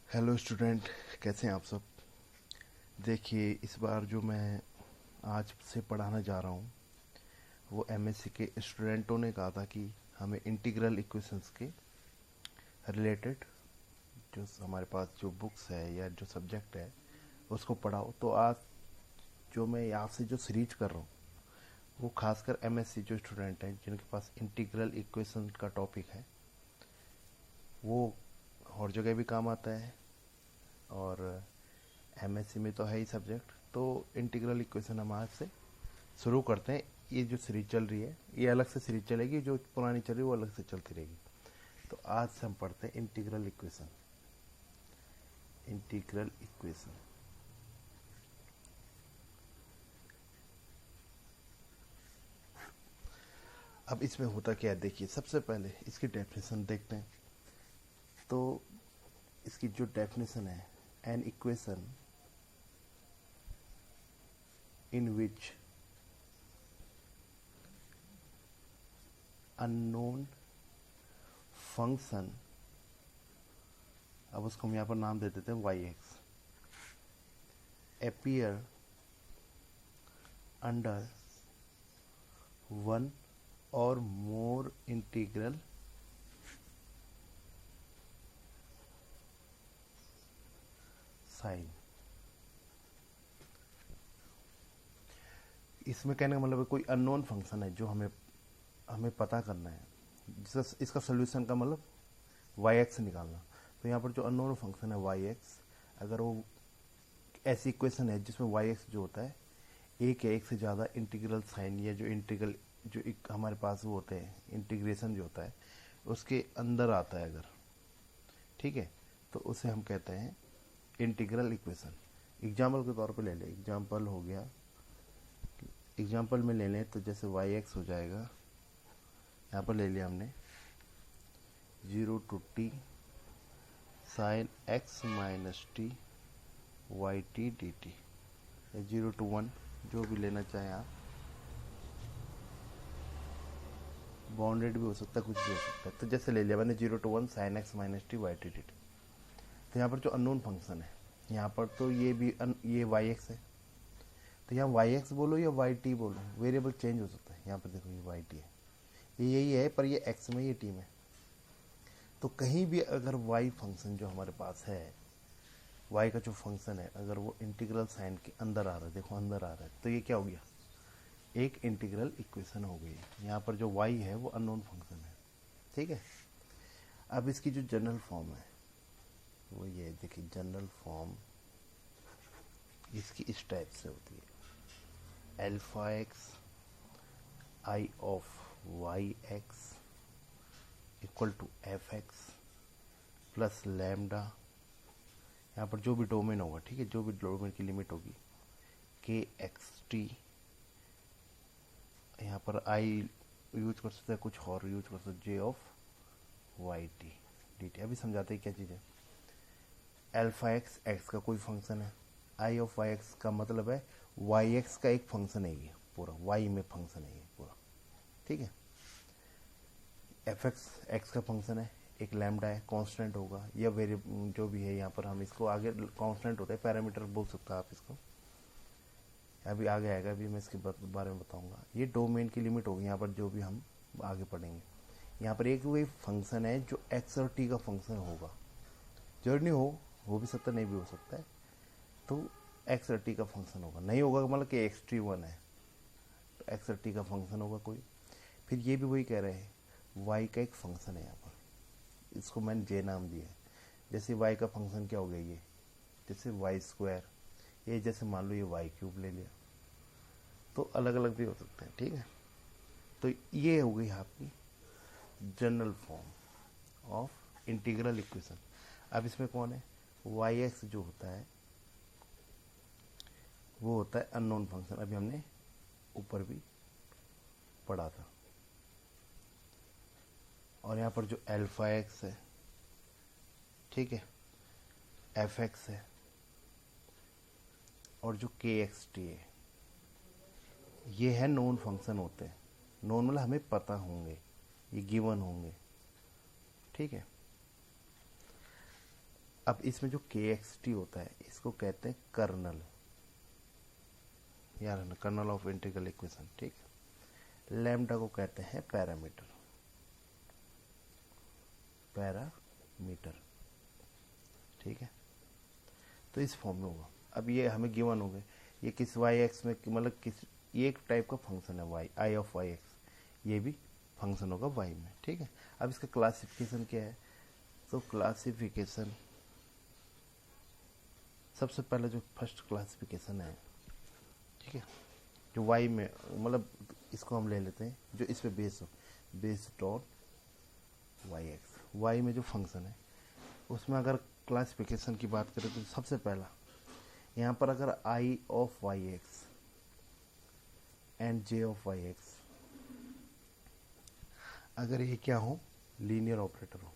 Hello student, कैसे हैं आप सब। देखिए, इस बार जो मैं आज से पढ़ाना जा रहा हूँ वो एमएससी के स्टूडेंटों ने कहा था कि हमें इंटीग्रल इक्वेशंस के रिलेटेड जो हमारे पास जो बुक्स है या जो सब्जेक्ट है उसको पढ़ाओ। तो आज जो मैं यहाँ से जो सीरीज कर रहा हूँ वो खासकर एमएससी जो स्टूडेंट हैं जिनके पास इंटीग्रल इक्वेशन का टॉपिक है वो और जगह भी काम आता है, और एमएससी में तो है ही सब्जेक्ट। तो इंटीग्रल इक्वेशन हम आज से शुरू करते हैं। ये जो सीरीज चल रही है ये अलग से सीरीज चलेगी, जो पुरानी चल रही है वो अलग से चलती रहेगी। तो आज से हम पढ़ते हैं इंटीग्रल इक्वेशन। इंटीग्रल इक्वेशन अब इसमें होता क्या है, देखिए सबसे पहले इसकी डेफिनेशन देखते हैं। तो इसकी जो डेफिनेशन है, an equation in which unknown function, अब उसको हम यहाँ पर नाम दे देते हैं Y X, appear under one or more integral sign. इसमें कहने का मतलब है कोई अननोन फंक्शन है जो हमें हमें पता करना है, जिसका इसका सोल्यूशन का मतलब वाई एक्स निकालना। तो यहाँ पर जो अननोन फंक्शन है वाई एक्स, अगर वो ऐसी इक्वेशन है जिसमें वाई एक्स जो होता है एक या एक से ज़्यादा इंटीग्रल साइन, या जो इंटीग्रल जो एक हमारे पास वो होते हैं इंटीग्रेशन जो होता है उसके अंदर आता है अगर, ठीक है, तो उसे हम कहते हैं इंटीग्रल इक्वेशन। एग्जाम्पल के तौर पे ले लें, एग्जाम्पल हो गया, एग्जाम्पल में ले लें तो जैसे वाई एक्स हो जाएगा, यहाँ पर ले लिया हमने 0 to t sine X minus T Y T D T, 0 to 1 जो भी लेना चाहें आप, बाउंडेड भी हो सकता है, कुछ भी हो सकता है। तो जैसे ले लिया मैंने 0 to 1 sine X minus T Y T D T. तो यहाँ पर जो अननोन फंक्शन है यहाँ पर तो ये भी ये वाई एक्स है, तो यहाँ वाई एक्स बोलो या वाई टी बोलो, वेरिएबल चेंज हो सकता है। यहाँ पर देखो ये वाई टी है, ये यही है, पर ये एक्स में ये टी में। तो कहीं भी अगर वाई फंक्शन जो हमारे पास है, वाई का जो फंक्शन है अगर वो इंटीग्रल साइन के अंदर आ रहा है, देखो अंदर आ रहा है, तो ये क्या हो गया, एक इंटीग्रल इक्वेशन हो गई। यहाँ पर जो वाई है वो अननोन फंक्शन है, ठीक है। अब इसकी जो जनरल फॉर्म है वो ये देखिए, जनरल फॉर्म इसकी इस टाइप से होती है, alpha X I of Y X equal to F X plus lambda, यहाँ पर जो भी डोमेन होगा, ठीक है, जो भी डोमेन की लिमिट होगी, के एक्स टी, यहाँ पर आई यूज कर सकते हैं, कुछ और यूज कर सकते, J of Y T D T. अभी समझाते हैं क्या चीज़ है। एल्फा एक्स एक्स का कोई फंक्शन है, आई ऑफ वाई एक्स का मतलब है वाई एक्स का एक फंक्शन है, ये पूरा वाई में फंक्शन है ये पूरा, ठीक है। एफ एक्स एक्स का फंक्शन है, एक लैम्डा है, कांस्टेंट होगा या वेरी जो भी है, यहाँ पर हम इसको आगे कांस्टेंट होता है, पैरामीटर बोल सकता है आप इसको, अभी आगे आएगा, अभी मैं इसके बारे में बताऊंगा। ये डोमेन की लिमिट होगी, यहाँ पर जो भी हम आगे पढ़ेंगे। यहाँ पर एक वही फंक्शन है जो एक्स और टी का फंक्शन होगा, जरूरी नहीं हो भी सकता, नहीं भी हो सकता है। तो एक्स और टी का फंक्शन होगा, नहीं होगा मतलब कि एक्स टी वन है, तो एक्स और टी का फंक्शन होगा कोई। फिर ये भी वही कह रहे हैं, वाई का एक फंक्शन है, यहाँ पर इसको मैंने जे नाम दिया है। जैसे वाई का फंक्शन क्या हो गया, ये जैसे वाई स्क्वायर, ये जैसे मान लो ये वाई क्यूब ले लिया, तो अलग अलग भी हो सकते हैं, ठीक है। तो ये हो गई आपकी general form of integral equation. अब इसमें कौन है, वाई एक्स जो होता है वो होता है अननोन फंक्शन, अभी हमने ऊपर भी पढ़ा था। और यहाँ पर जो एल्फा एक्स है, ठीक है, एफ एक्स है, और जो के एक्स टी है, ये है नोन फंक्शन होते हैं। नोन मतलब हमें पता होंगे, ये गिवन होंगे, ठीक है। अब इसमें जो के एक्स टी होता है इसको कहते हैं कर्नल, यार है ना, कर्नल ऑफ इंटीग्रल इक्वेशन, ठीक है। लैम्डा को कहते हैं पैरामीटर, पैरामीटर, ठीक है। तो इस फॉर्म में होगा। अब ये हमें गिवन हो गए, ये किस वाई एक्स में, मतलब किस, ये एक टाइप का फंक्शन है Y, I of Y X, ये भी फंक्शन होगा वाई में, ठीक है। अब इसका क्लासिफिकेशन क्या है, तो क्लासिफिकेशन सबसे पहले जो फर्स्ट क्लासिफिकेशन है, ठीक है, जो वाई में, मतलब इसको हम ले लेते हैं जो इस पे बेस हो, based on Y X, Y में जो फंक्शन है उसमें अगर क्लासिफिकेशन की बात करें तो सबसे पहला यहाँ पर अगर I of Y X and J of Y X, अगर ये क्या हो, लीनियर ऑपरेटर हो,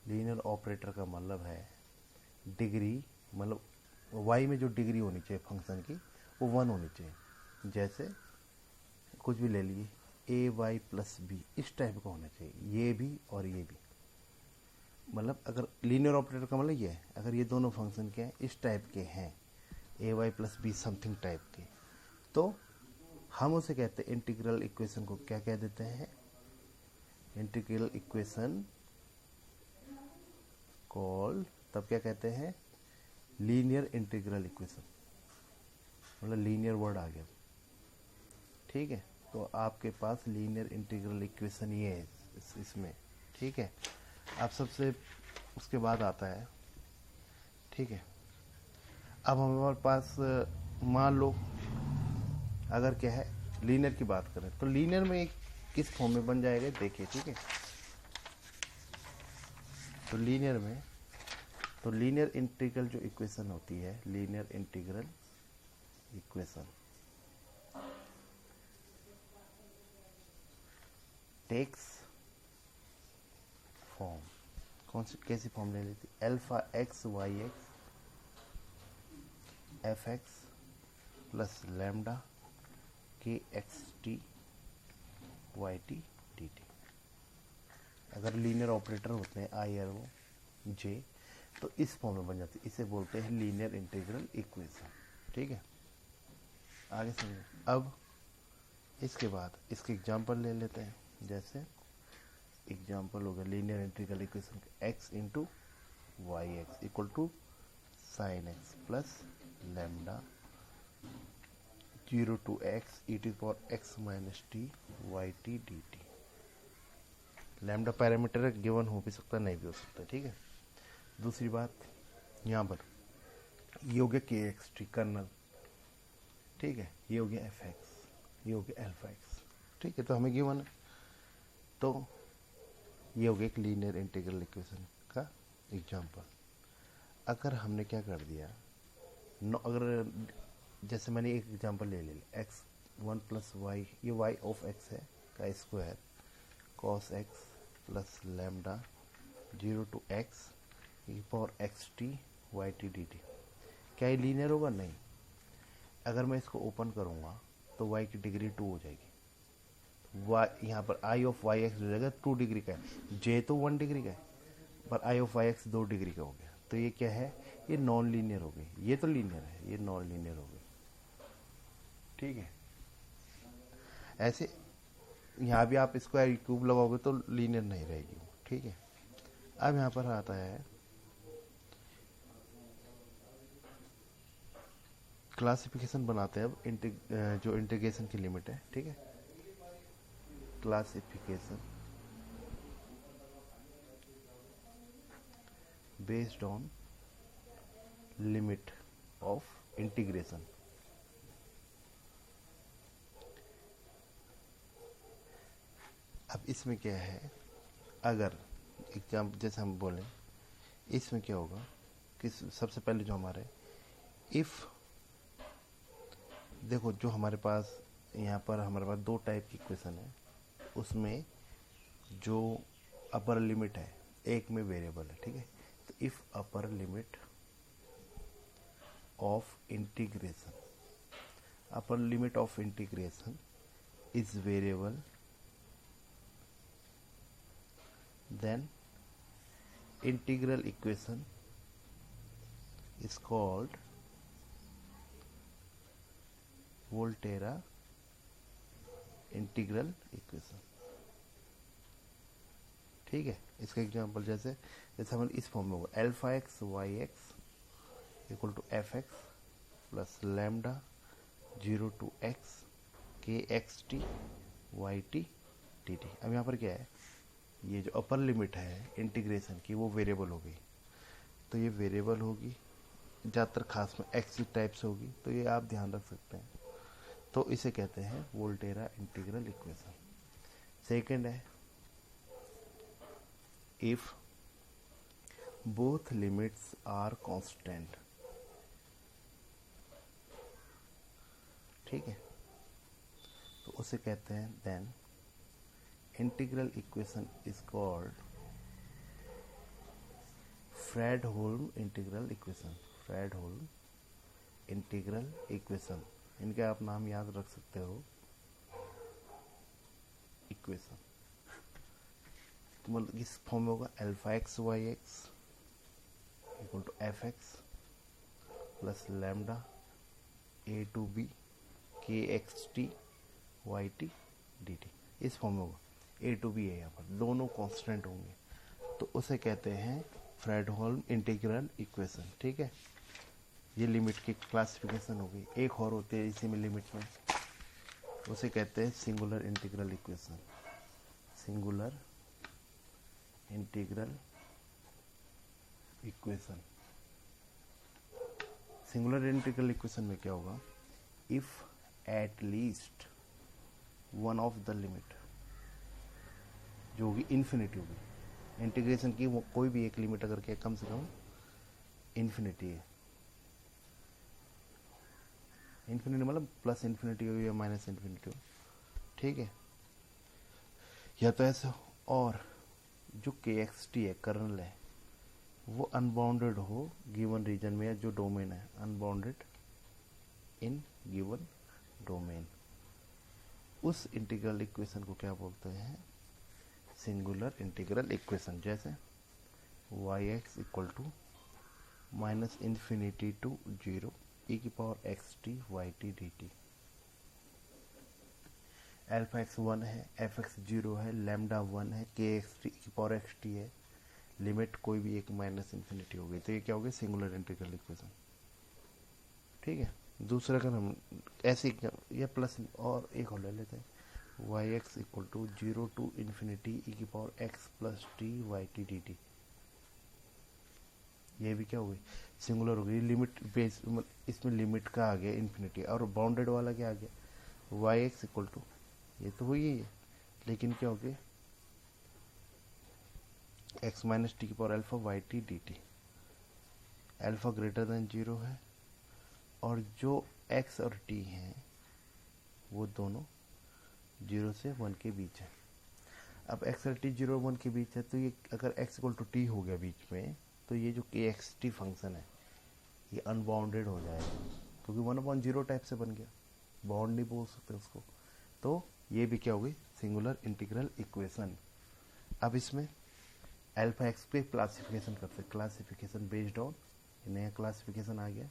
लीनियर ऑपरेटर का मतलब है डिग्री, मतलब वाई में जो डिग्री होनी चाहिए फंक्शन की वो 1 होनी चाहिए। जैसे कुछ भी ले लिए, ए वाई प्लस बी, इस टाइप का होना चाहिए, ये भी और ये भी। मतलब अगर लीनियर ऑपरेटर का मतलब ये है, अगर ये दोनों फंक्शन के हैं, इस टाइप के हैं, A Y plus B something type के, तो हम उसे कहते हैं इंटीग्रल इक्वेशन को क्या कह देते हैं, इंटीग्रल इक्वेशन कॉल्ड, तब क्या कहते हैं, लीनियर इंटीग्रल इक्वेशन, मतलब लीनियर वर्ड आ गया, ठीक है। तो आपके पास लीनियर इंटीग्रल इक्वेशन ये है इसमें, ठीक है। अब सबसे उसके बाद आता है, ठीक है, अब हमारे पास मान लो अगर क्या है, लीनियर की बात करें तो लीनियर में किस फॉर्म में बन जाएगा देखिए, ठीक है। तो लीनियर में, तो लीनियर इंटीग्रल जो इक्वेशन होती है, linear integral equation takes form, कौन सी कैसी फॉर्म ले लेती, alpha X Y X F X plus lambda K X T Y T D T. अगर लीनियर ऑपरेटर होते हैं आई आर ओ जे, तो इस फॉर्म में बन जाती है, इसे बोलते हैं लीनियर इंटीग्रल इक्वेशन, ठीक है। आगे समझो। अब इसके बाद इसके एग्जांपल ले लेते हैं, जैसे एग्जांपल हो गया linear integral equation X into Y X equal to sine X plus lambda 0 to X E T for X minus T Y T D T. Lambda parameter given हो भी सकता है, नहीं भी हो सकता, ठीक है। दूसरी बात यहाँ पर ये हो गया के एक्स टी कर्नल, ठीक है, ये हो गया एफ एक्स, ये हो गया अल्फा एक्स, ठीक है। तो हमें गिवन है, तो ये हो गया एक लीनियर इंटीग्रल इक्वेशन का एग्जांपल। अगर हमने क्या कर दिया, अगर जैसे मैंने एक एग्जांपल ले लिया, एक्स 1 प्लस वाई, ये वाई ऑफ एक्स है का square cos X plus lambda 0 to X E power X T Y T D T, क्या ये लीनियर होगा, नहीं। अगर मैं इसको ओपन करूँगा तो y की डिग्री 2 हो जाएगी, y यहाँ पर i ऑफ वाई एक्स हो जाएगा 2 डिग्री का है, j तो 1 डिग्री का है, पर i of Y X 2 degree का हो गया, तो ये क्या है, ये नॉन लीनियर हो गई, ये तो लीनियर है, ये नॉन लीनियर हो गई, ठीक है। ऐसे यहाँ भी आप स्क्वायर क्यूब लगाओगे तो लीनियर नहीं रहेगी, ठीक है। अब यहाँ पर आता है क्लासिफिकेशन बनाते हैं, अब जो इंटीग्रेशन की लिमिट है, ठीक है। Classification based on limit of integration. अब इसमें क्या है, अगर एग्जाम्पल जैसे हम बोलें, इसमें क्या होगा कि सबसे पहले जो हमारे इफ़, देखो जो हमारे पास यहाँ पर हमारे पास 2 टाइप की इक्वेशन है, उसमें जो अपर लिमिट है एक में वेरिएबल है, ठीक है। तो if upper limit of integration, upper limit of integration is variable, then integral equation is called Volterra integral equation. ठीक है, इसका एग्जांपल जैसे हम इस फॉर्म में होगा alpha X Y X equal to F X plus lambda 0 to x K X T Y T T T. अब यहाँ पर क्या है, ये जो अपर लिमिट है इंटीग्रेशन की वो वेरिएबल हो गई, तो ये वेरिएबल होगी, ज़्यादातर खास में एक्स टाइप से होगी, तो ये आप ध्यान रख सकते हैं। तो इसे कहते हैं वोल्टेरा इंटीग्रल इक्वेशन। सेकंड है if both limits are constant. ठीक है, तो उसे कहते हैं then integral equation is called Fredholm integral equation. Fredholm integral equation, इनके आप नाम याद रख सकते हो इक्वेशन। तो मतलब इस फॉर्म में होगा alpha X Y X equal to F X plus lambda A to B K X T Y T D T. इस फॉर्म में होगा, ए टू बी है, यहाँ पर दोनों कांस्टेंट होंगे, तो उसे कहते हैं फ्रेडहोल्म इंटीग्रल इक्वेशन। ठीक है, ये लिमिट की क्लासिफिकेशन हो गई। एक और होती है इसी में लिमिट में, उसे कहते हैं singular integral equation. Singular integral equation, singular integral equation में क्या होगा, if at least one of the limit, जो होगी इन्फिनिटी होगी, इंटीग्रेशन की वो कोई भी एक लिमिट अगर क्या कम से कम इन्फिनिटी है, इन्फिनिटी मतलब प्लस इन्फिनिटी हो या माइनस इन्फिनिटी हो, ठीक है, या तो ऐसा हो, और जो के एक्स टी है कर्नल है वो अनबाउंडेड हो गिवन रीजन में, या जो डोमेन है अनबाउंडेड इन गिवन डोमेन, उस इंटीग्रल इक्वेशन को क्या बोलते हैं, सिंगुलर इंटीग्रल इक्वेशन। जैसे Y X equal to minus infinity to 0 E की power X T Y T D T. Alpha X 1 है, एफ एक्स 0 है, लैम्डा 1 है, के एक्स टी की पावर एक्स टी है, लिमिट कोई भी एक माइनस इन्फिनिटी हो गई, तो ये क्या हो गया, सिंगुलर इंटीग्रल इक्वेशन। ठीक है, दूसरा अगर हम ऐसे या प्लस और एक और ले लेते हैं, Y X equal to 0 to infinity E की power X plus T Y T D T. ये भी क्या हो गई, सिंगुलर हो गई, लिमिट बेस, इसमें लिमिट का आ गया इन्फिनिटी, और बाउंडेड वाला क्या आ गया, वाई एक्स इक्वल टू, ये तो वही है लेकिन क्या हो गया, एक्स माइनस टी की power alpha Y T D T. Alpha greater than 0 है, और जो x और t हैं वो दोनों 0 से 1 के बीच है। अब x और t 0 1 के बीच है, तो ये अगर x इक्वल टू टी हो गया बीच में, तो ये जो के एक्स टी फंक्शन है ये अनबाउंडेड हो जाएगा, क्योंकि 1/0 टाइप से बन गया, बाउंड नहीं बोल सकते उसको, तो ये भी क्या हो गई, सिंगुलर इंटीग्रल इक्वेशन। अब इसमें अल्फा एक्स पे क्लासिफिकेशन करते, क्लासिफिकेशन बेस्ड ऑन, नया क्लासिफिकेशन आ गया,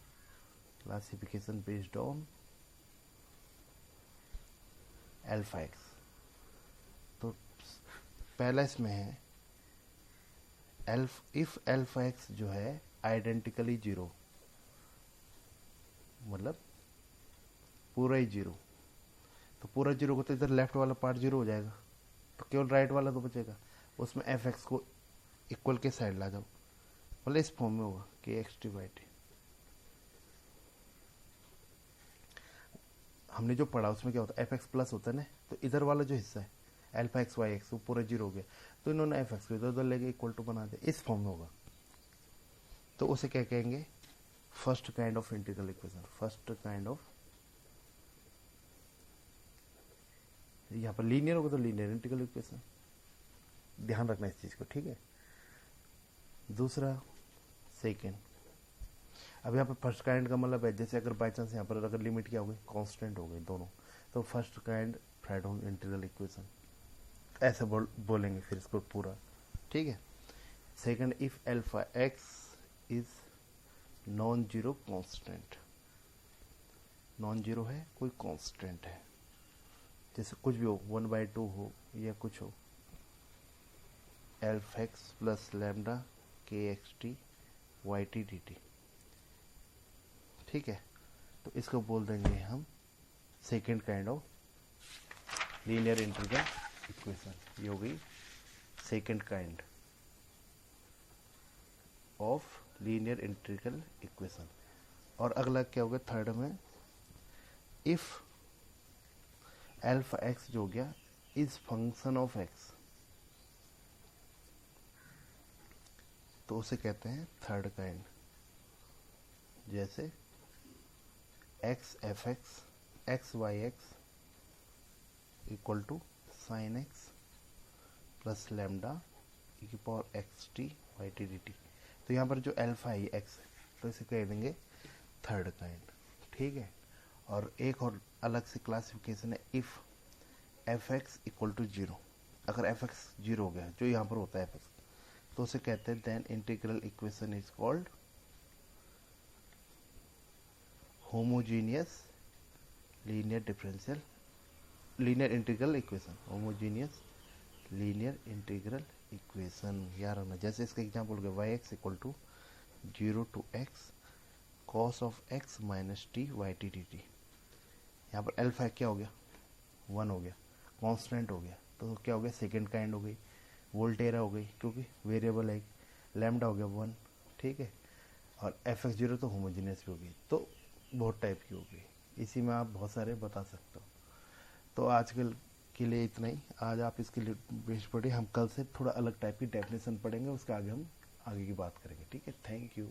classification based on alpha x. तो पहला इसमें है इफ अल्फा एक्स जो है आइडेंटिकली 0, मतलब पूरा ही 0, तो पूरा 0 को तो इधर लेफ्ट वाला पार्ट 0 हो जाएगा, तो केवल राइट वाला तो बचेगा, उसमें एफ एक्स को इक्वल के साइड ला जाओ, मतलब इस फॉर्म में होगा के एक्स टी वाई टी। हमने जो पढ़ा उसमें क्या होता है, एफ एक्स प्लस होता है ना, तो इधर वाला जो हिस्सा है अल्फा एक्स वाई एक्स वो पूरा 0 हो गया, तो इन्होंने एफ एक्स को इधर उधर लेके इक्वल टू बना दिया, इस फॉर्म में होगा, तो उसे क्या कहेंगे, first kind of integral equation. First kind of, यहाँ पर लीनियर होगा तो लीनियर इंटीग्रल इक्वेशन, ध्यान रखना इस चीज को, ठीक है। दूसरा सेकेंड, अब यहाँ पर फर्स्ट काइंड का मतलब है जैसे अगर बाई चांस यहाँ पर अगर लिमिट क्या हो गई, कांस्टेंट हो गई दोनों, तो first kind Fredholm integral equation ऐसे बोलेंगे फिर इसको पूरा, ठीक है। Second, if alpha x is non zero constant, non zero है, कोई कांस्टेंट है, जैसे कुछ भी हो, 1/2 हो या कुछ हो, alpha X plus lambda K X T Y T D T, ठीक है। तो इसको बोल देंगे हम second kind of linear integral equation. ये हो गई second kind of linear integral equation. और अगला क्या हो गया थर्ड में, इफ अल्फा एक्स जो हो गया इज फंक्शन ऑफ एक्स, तो उसे कहते हैं थर्ड काइंड। जैसे X F X X Y X equal to sine X plus lambda E की power X T Y T D T. तो यहाँ पर जो अल्फा है एक्स है, तो इसे कह देंगे थर्ड काइंड, ठीक है। और एक और अलग से क्लासिफिकेशन है, if F X equal to zero, अगर एफ एक्स जीरो हो गया जो यहाँ पर होता है एफ एक्स, तो उसे कहते हैं then integral equation is called homogeneous linear differential linear integral equation, homogeneous linear integral equation. याद रखना, जैसे इसका एग्जाम्पल हो गया Y X equal to 0 to x cos of x minus T Y T D T. यहाँ पर alpha क्या हो गया, 1 हो गया, कांस्टेंट हो गया, तो क्या हो गया सेकेंड काइंड हो गई, वोल्टेरा हो गई क्योंकि वेरिएबल है, लैम्डा हो गया 1, ठीक है। और एफ एक्स जीरो तो होमोजीनियस भी हो गई, तो बहुत टाइप की हो गई, इसी में आप बहुत सारे बता सकते हो। तो आजकल के लिए इतना ही, आज आप इसके लिए बेस्ट पढ़िए, हम कल से थोड़ा अलग टाइप की डेफिनेशन पढ़ेंगे, उसके आगे हम आगे की बात करेंगे, ठीक है। Thank you.